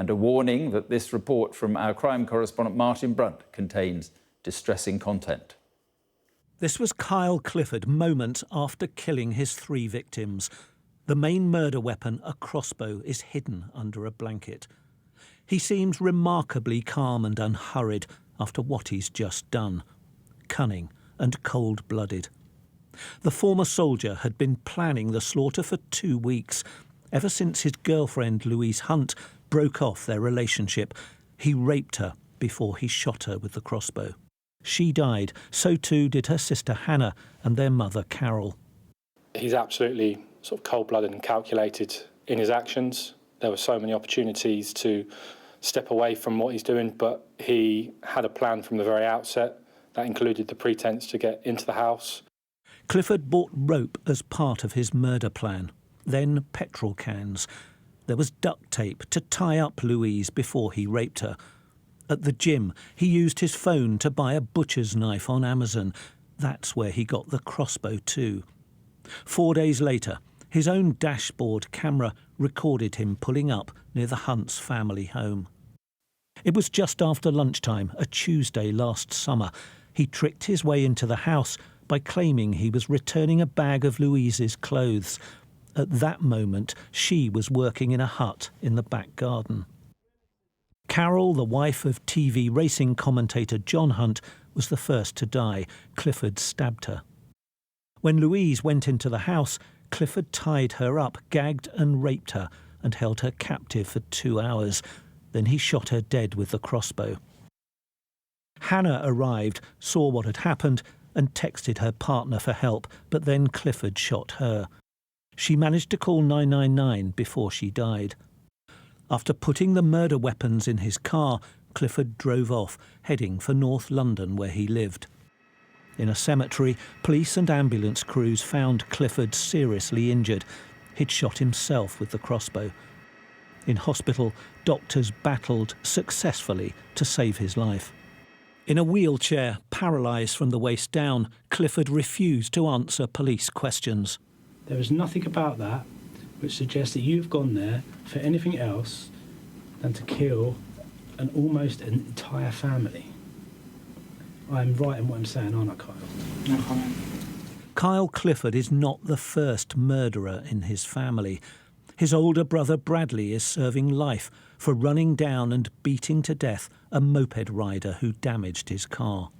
and a warning that this report from our crime correspondent Martin Brunt contains distressing content. This was Kyle Clifford moments after killing his 3 victims. The main murder weapon, a crossbow, is hidden under a blanket. He seems remarkably calm and unhurried after what he's just done. Cunning and cold-blooded. The former soldier had been planning the slaughter for 2 weeks. Ever since his girlfriend, Louise Hunt, broke off their relationship, he raped her before he shot her with the crossbow. She died, so too did her sister Hannah and their mother Carol. He's absolutely sort of cold-blooded and calculated in his actions. There were so many opportunities to step away from what he's doing, but he had a plan from the very outset. That included the pretense to get into the house. Clifford bought rope as part of his murder plan, then petrol cans. There was duct tape to tie up Louise before he raped her. At the gym, he used his phone to buy a butcher's knife on Amazon. That's where he got the crossbow too. 4 days later, his own dashboard camera recorded him pulling up near the Hunt's family home. It was just after lunchtime, a Tuesday last summer. He tricked his way into the house by claiming he was returning a bag of Louise's clothes. At that moment, she was working in a hut in the back garden. Carol, the wife of TV racing commentator John Hunt, was the first to die. Clifford stabbed her. When Louise went into the house, Clifford tied her up, gagged and raped her, and held her captive for 2 hours. Then he shot her dead with the crossbow. Hannah arrived, saw what had happened, and texted her partner for help, but then Clifford shot her. She managed to call 999 before she died. After putting the murder weapons in his car, Clifford drove off, heading for North London where he lived. In a cemetery, police and ambulance crews found Clifford seriously injured. He'd shot himself with the crossbow. In hospital, doctors battled successfully to save his life. In a wheelchair, paralysed from the waist down, Clifford refused to answer police questions. There is nothing about that which suggests that you've gone there for anything else than to kill almost an entire family. I'm right in what I'm saying, aren't I, Kyle? No comment. Kyle Clifford is not the first murderer in his family. His older brother Bradley is serving life for running down and beating to death a moped rider who damaged his car.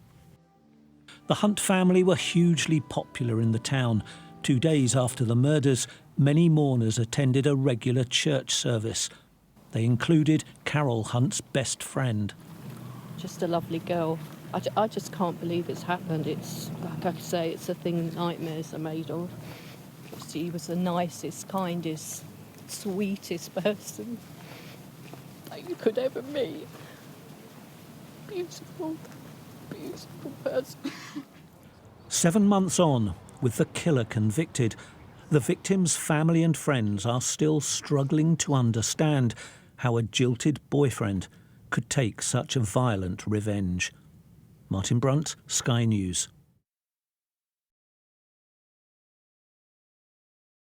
The Hunt family were hugely popular in the town. 2 days after the murders, many mourners attended a regular church service. They included Carol Hunt's best friend. Just a lovely girl. I just can't believe it's happened. It's, like I say, it's a thing nightmares are made of. She was the nicest, kindest, sweetest person that you could ever meet. Beautiful, beautiful person. 7 months on, with the killer convicted, the victim's family and friends are still struggling to understand how a jilted boyfriend could take such a violent revenge. Martin Brunt, Sky News.